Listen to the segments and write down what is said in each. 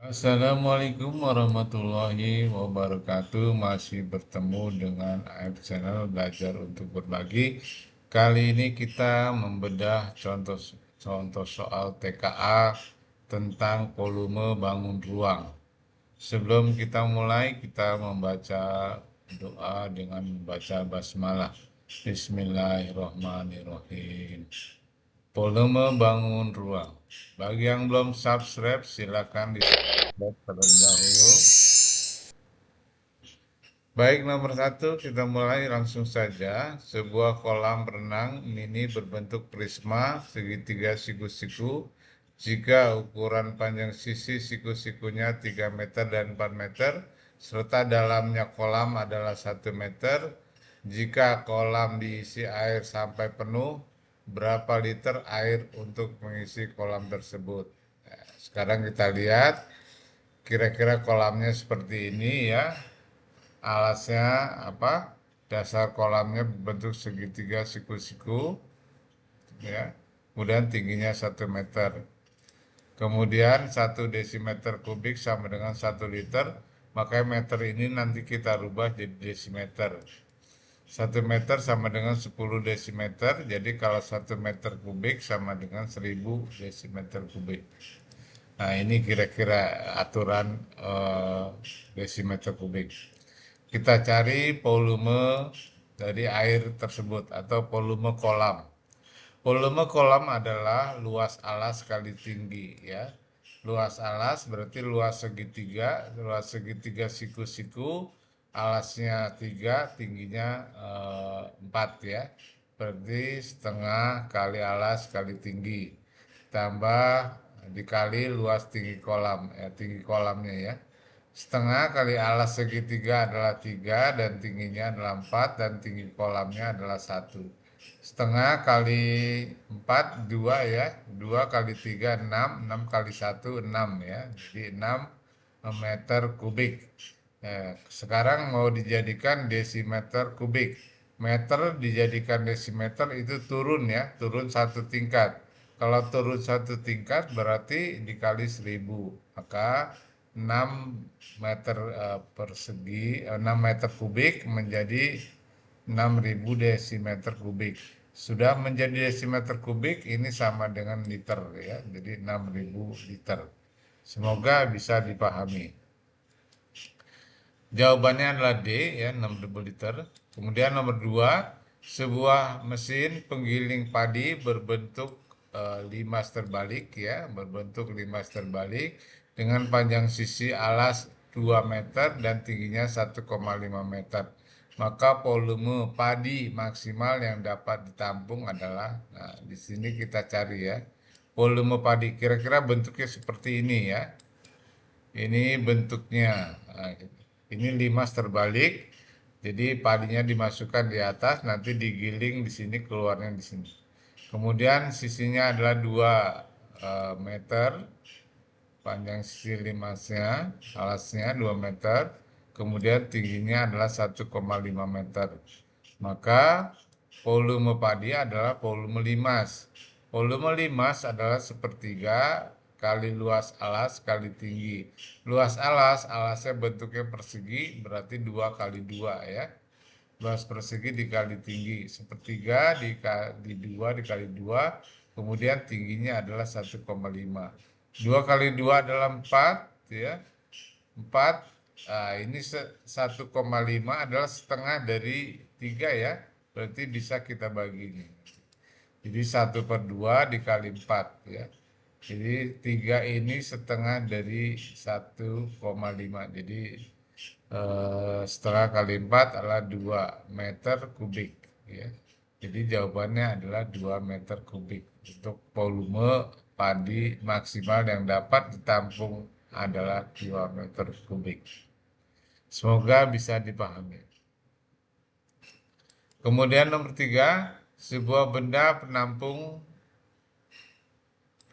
Assalamualaikum warahmatullahi wabarakatuh. Masih bertemu dengan AF Channel Belajar untuk Berbagi. Kali ini kita membedah contoh soal TKA tentang volume bangun ruang. Sebelum kita mulai, kita membaca doa dengan membaca basmalah. Bismillahirrahmanirrahim. Volume bangun ruang. Bagi yang belum subscribe, silakan di subscribe terlebih dahulu. Baik, nomor satu, kita mulai langsung saja. Sebuah kolam renang mini berbentuk prisma segitiga siku-siku. Jika ukuran panjang sisi siku-sikunya 3 meter dan 4 meter, serta dalamnya kolam adalah 1 meter. Jika kolam diisi air sampai penuh, berapa liter air untuk mengisi kolam tersebut? Nah, sekarang kita lihat kira-kira kolamnya seperti ini ya. Alasnya apa? Dasar kolamnya berbentuk segitiga siku-siku ya. Kemudian tingginya 1 meter. Kemudian 1 desimeter kubik sama dengan 1 liter. Maka meter ini nanti kita rubah jadi desimeter. 1 meter sama dengan 10 desimeter. Jadi kalau 1 meter kubik sama dengan 1000 desimeter kubik. Nah, ini kira-kira aturan desimeter kubik. Kita cari volume dari air tersebut atau volume kolam. Volume kolam adalah luas alas kali tinggi ya. Luas alas berarti luas segitiga siku-siku, alasnya 3, tingginya 4 ya. Berarti setengah kali alas kali tinggi. Tambah dikali luas tinggi kolam, tinggi kolamnya ya. Setengah kali alas segitiga adalah 3 dan tingginya adalah 4 dan tinggi kolamnya adalah 1. Setengah kali 4 2 ya. 2 kali 3 6, 6 kali 1 6 ya. Jadi 6 meter kubik. Sekarang mau dijadikan desimeter kubik. Meter dijadikan desimeter itu turun ya, turun 1 tingkat. Kalau turun 1 tingkat berarti dikali 1000, maka 6 meter persegi 6 meter kubik menjadi 6000 desimeter kubik. Sudah menjadi desimeter kubik, ini sama dengan liter ya. Jadi 6000 liter. Semoga bisa dipahami. Jawabannya adalah D ya, 6000 liter. Kemudian nomor 2, sebuah mesin penggiling padi berbentuk limas terbalik ya, berbentuk limas terbalik dengan panjang sisi alas 2 meter dan tingginya 1,5 meter. Maka volume padi maksimal yang dapat ditampung adalah, nah di sini kita cari ya. Volume padi kira-kira bentuknya seperti ini ya. Ini bentuknya. Nah, ini limas terbalik. Jadi padinya dimasukkan di atas, nanti digiling di sini, keluarnya di sini. Kemudian sisinya adalah 2 meter, panjang sisi limasnya, alasnya 2 meter, kemudian tingginya adalah 1,5 meter. Maka volume padi adalah volume limas. Volume limas adalah sepertiga kali luas alas kali tinggi. Luas alas, alasnya bentuknya persegi, berarti 2 kali 2 ya. Luas persegi dikali tinggi. Sepertiga dikali 2 dikali 2, kemudian tingginya adalah 1,5. 2 kali 2 adalah 4 ya. 4, nah ini 1,5 adalah setengah dari 3 ya. Berarti bisa kita bagi ini. Jadi 1/2 dikali 4 ya. Jadi 3 ini setengah dari 1,5. Jadi setengah kali 4 adalah 2 meter kubik ya. Jadi jawabannya adalah 2 meter kubik. Untuk volume padi maksimal yang dapat ditampung adalah 2 meter kubik. Semoga bisa dipahami. Kemudian nomor 3, sebuah benda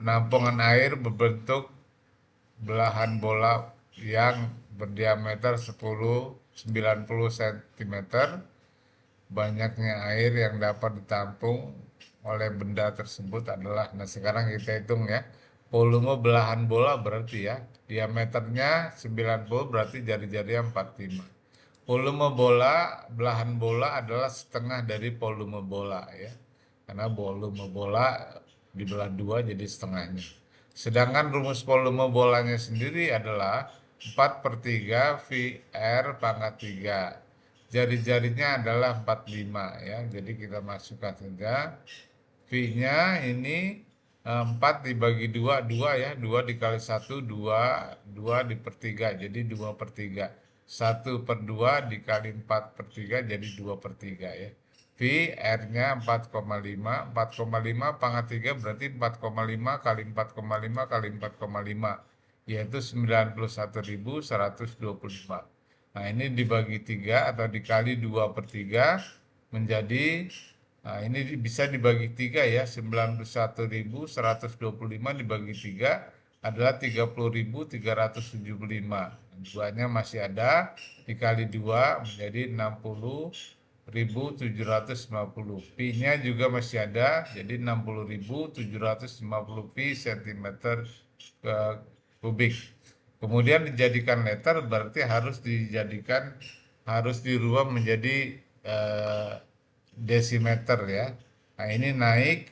penampungan air berbentuk belahan bola yang berdiameter 90 cm. Banyaknya air yang dapat ditampung oleh benda tersebut adalah, nah sekarang kita hitung ya, volume belahan bola berarti ya. Diameternya 90 berarti jari-jarinya 45. Volume bola, belahan bola adalah setengah dari volume bola ya. Karena volume bola dibelah dua jadi setengahnya. Sedangkan rumus volume bolanya sendiri adalah 4/3 VR pangkat 3. Jari-jarinya adalah 45 ya. Jadi kita masukkan saja. V-nya ini 4 dibagi 2, 2 ya. 2 dikali 1, 2. 2 dipertiga, jadi 2/3. 1/2 dikali 4/3 jadi 2/3 ya. V R-nya 4,5. 4,5 pangkat 3 berarti 4,5 kali 4,5 kali 4,5 yaitu 91.125. Nah ini dibagi 3 atau dikali 2/3 menjadi, nah ini bisa dibagi 3 ya, 91.125 dibagi 3 adalah 30.375. Duanya masih ada, dikali 2 menjadi 60.750. Pi-nya juga masih ada, jadi 60.750 pi cm kubik. Kemudian dijadikan liter berarti harus dirubah menjadi desimeter ya. Nah ini naik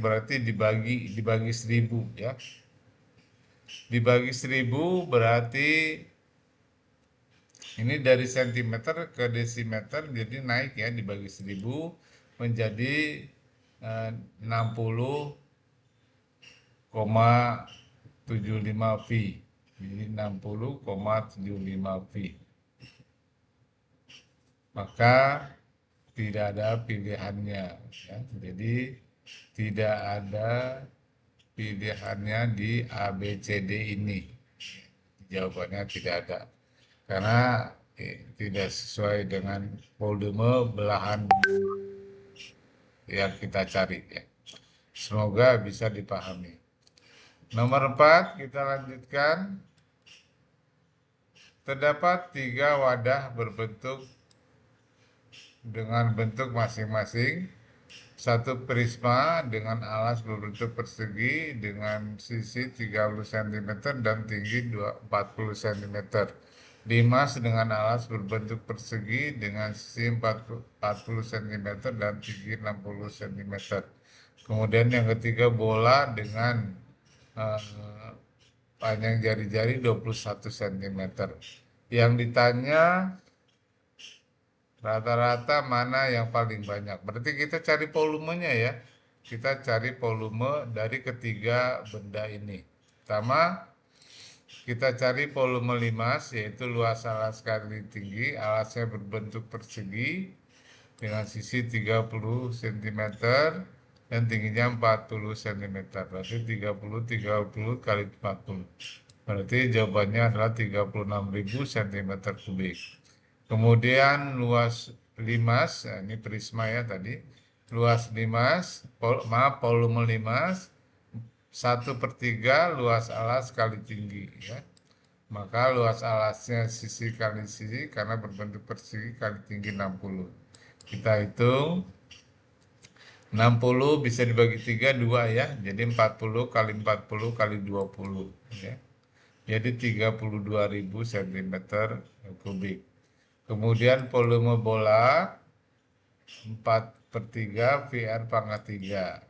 berarti dibagi 1000 ya. Dibagi 1000 berarti ini dari sentimeter ke desimeter, jadi naik ya, dibagi 1000 menjadi 60,75 pi. Jadi 60,75 pi. Maka tidak ada pilihannya ya. Jadi tidak ada pilihannya di ABCD ini. Jawabannya tidak ada. Karena tidak sesuai dengan volume belahan yang kita cari ya. Semoga bisa dipahami. Nomor 4 kita lanjutkan. Terdapat 3 wadah berbentuk dengan bentuk masing-masing. Satu prisma dengan alas berbentuk persegi dengan sisi 30 cm dan tinggi 40 cm. Limas dengan alas berbentuk persegi dengan sisi 40 cm dan tinggi 60 cm. Kemudian yang ketiga bola dengan panjang jari-jari 21 cm. Yang ditanya rata-rata mana yang paling banyak. Berarti kita cari volumenya ya. Kita cari volume dari ketiga benda ini. Pertama, kita cari volume limas, yaitu luas alas kali tinggi. Alasnya berbentuk persegi dengan sisi 30 cm dan tingginya 40 cm. Berarti 30 kali 40. Berarti jawabannya adalah 36.000 cm kubik. Kemudian luas limas, nah ini prisma ya tadi. Luas limas, volume limas 1/3 luas alas kali tinggi ya. Maka luas alasnya sisi kali sisi karena berbentuk persegi kali tinggi 60. Kita hitung 60 bisa dibagi 3 2 ya. Jadi 40 kali 40 kali 20 ya. Jadi 32.000 cm kubik. Kemudian volume bola 4/3 VR pangkat 3.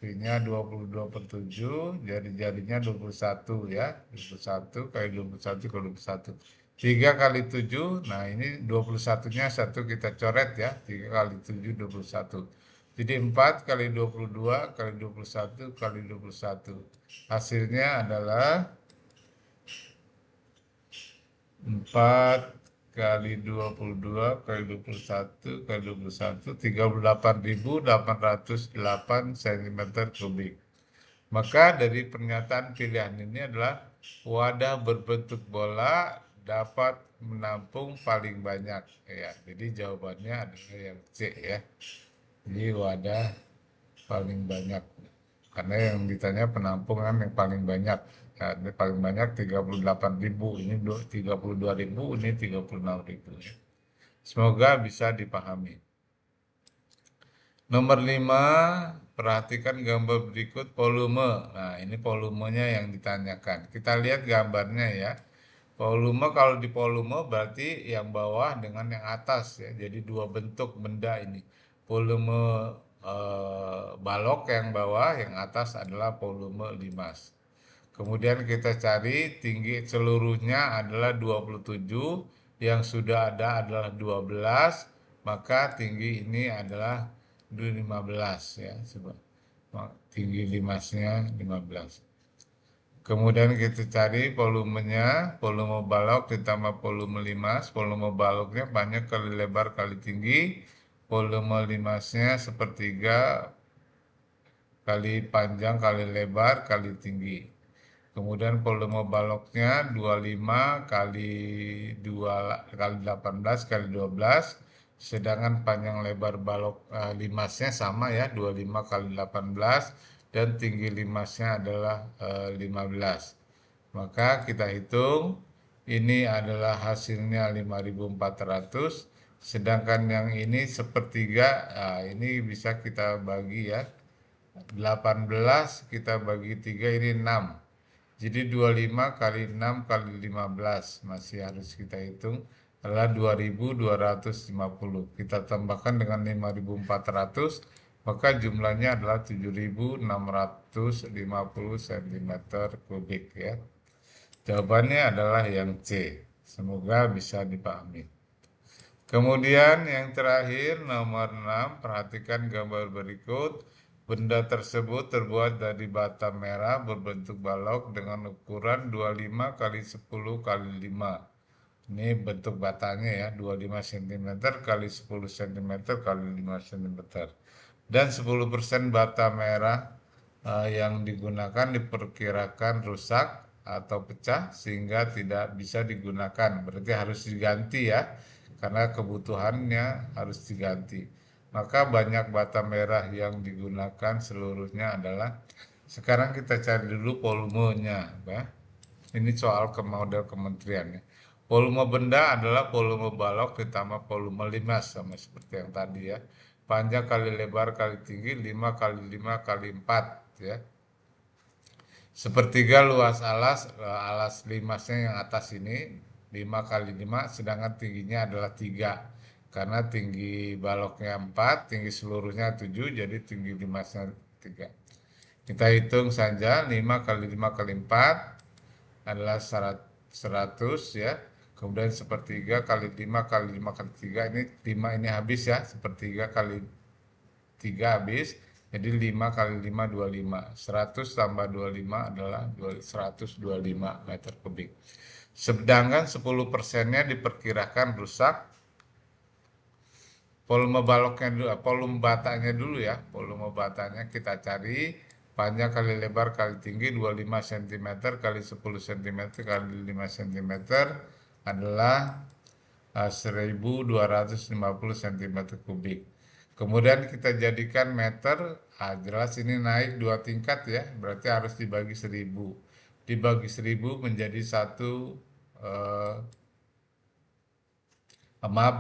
V-nya 22/7, jari-jarinya 21 ya. 21 kali 21 kali 21. 3 kali 7, nah ini 21-nya 1 kita coret ya. 3 kali 7, 21. Jadi 4 kali 22 kali 21 kali 21. Hasilnya adalah 4 kali 22 kali 21 kali 21 38.808 cm kubik. Maka dari pernyataan pilihan ini adalah wadah berbentuk bola dapat menampung paling banyak ya. Jadi jawabannya adalah yang C ya. Jadi wadah paling banyak. Karena yang ditanya penampungan yang paling banyak. Nah, ini paling banyak 38.000, ini 32.000, ini 36.000 ya. Semoga bisa dipahami. Nomor 5, perhatikan gambar berikut volume. Nah, ini volumenya yang ditanyakan. Kita lihat gambarnya ya. Volume, kalau di volume berarti yang bawah dengan yang atas ya. Jadi dua bentuk benda ini. Volume balok yang bawah, yang atas adalah volume limas. Kemudian kita cari tinggi seluruhnya adalah 27, yang sudah ada adalah 12, maka tinggi ini adalah 15 ya. Tinggi limasnya 15. Kemudian kita cari volumenya, volume balok ditambah volume limas. Volume baloknya banyak kali lebar kali tinggi, volume limasnya sepertiga kali panjang kali lebar kali tinggi. Kemudian volume baloknya 25 kali 2 kali 18 kali 12, sedangkan panjang lebar balok limasnya sama ya, 25 kali 18, dan tinggi limasnya adalah 15. Maka kita hitung, ini adalah hasilnya 5.400, sedangkan yang ini sepertiga, ini bisa kita bagi ya, 18 kita bagi 3, ini 6. Jadi 25 kali 6 kali 15 masih harus kita hitung adalah 2.250. Kita tambahkan dengan 5.400, maka jumlahnya adalah 7.650 cm kubik ya. Jawabannya adalah yang C. Semoga bisa dipahami. Kemudian yang terakhir nomor 6, perhatikan gambar berikut. Benda tersebut terbuat dari bata merah berbentuk balok dengan ukuran 25 kali 10 kali 5. Ini bentuk batanya ya, 25 cm kali 10 cm kali 5 cm. Dan 10% bata merah yang digunakan diperkirakan rusak atau pecah sehingga tidak bisa digunakan. Berarti harus diganti ya, karena kebutuhannya harus diganti. Maka banyak bata merah yang digunakan seluruhnya adalah, sekarang kita cari dulu volumenya ya. Ini soal ke model kementerian ya. Volume benda adalah volume balok ditambah volume limas, sama seperti yang tadi ya. Panjang kali lebar kali tinggi 5 kali 5 kali 4 ya. Sepertiga luas alas limasnya yang atas ini 5 kali 5, sedangkan tingginya adalah 3. Karena tinggi baloknya 4, tinggi seluruhnya 7, jadi tinggi limasnya 3. Kita hitung saja, 5 kali 5 kali 4 adalah 100 ya. Kemudian sepertiga kali 5 kali 5 kali 3, ini 5 ini habis ya, sepertiga kali 3 habis. Jadi 5 kali 5, 25. 100 tambah 25 adalah 125 meter kubik. Sedangkan 10%-nya diperkirakan rusak. Volume baloknya dulu, volume batanya dulu ya. Volume batanya kita cari, panjang kali lebar kali tinggi 25 cm kali 10 cm kali 5 cm adalah 1.250 cm kubik. Kemudian kita jadikan meter, jelas ini naik 2 tingkat ya, berarti harus dibagi 1.000. Dibagi 1.000 menjadi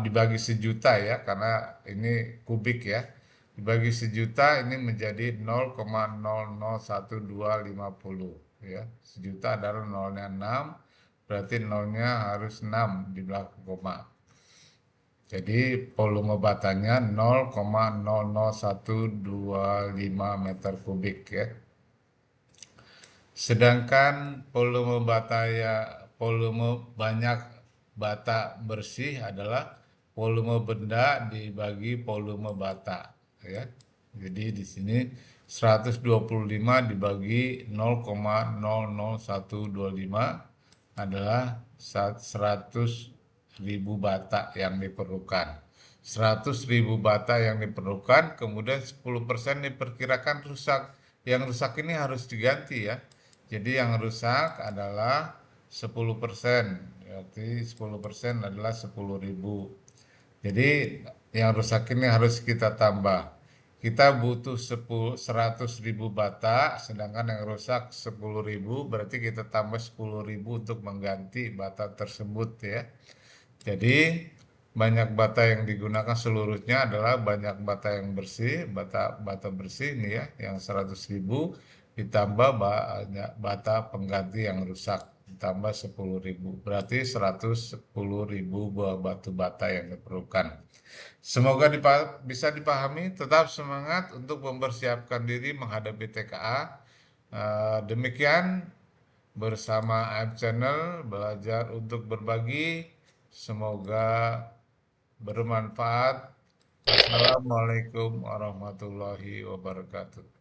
dibagi 1.000.000 ya, karena ini kubik ya. Dibagi 1.000.000 ini menjadi 0,001250 ya. 1.000.000 adalah nolnya 6, berarti nolnya harus 6 di belakang koma. Jadi volume batanya 0,00125 meter kubik ya. Sedangkan volume banyak bata bersih adalah volume benda dibagi volume bata ya. Jadi di sini 125 dibagi 0,00125 adalah 100.000 bata yang diperlukan. 100.000 bata yang diperlukan, kemudian 10% diperkirakan rusak. Yang rusak ini harus diganti ya. Jadi yang rusak adalah 10%. Berarti 10% adalah 10.000. Jadi yang rusak ini harus kita tambah. Kita butuh 100.000 bata, sedangkan yang rusak 10.000, berarti kita tambah 10.000 untuk mengganti bata tersebut ya. Jadi banyak bata yang digunakan seluruhnya adalah banyak bata yang bersih, bata bersih ini ya, yang 100.000 ditambah banyak bata pengganti yang rusak ditambah 10.000. Berarti 110.000 buah batu bata yang diperlukan. Semoga bisa dipahami, tetap semangat untuk mempersiapkan diri menghadapi TKA. Demikian bersama AM Channel, belajar untuk berbagi. Semoga bermanfaat. Assalamualaikum warahmatullahi wabarakatuh.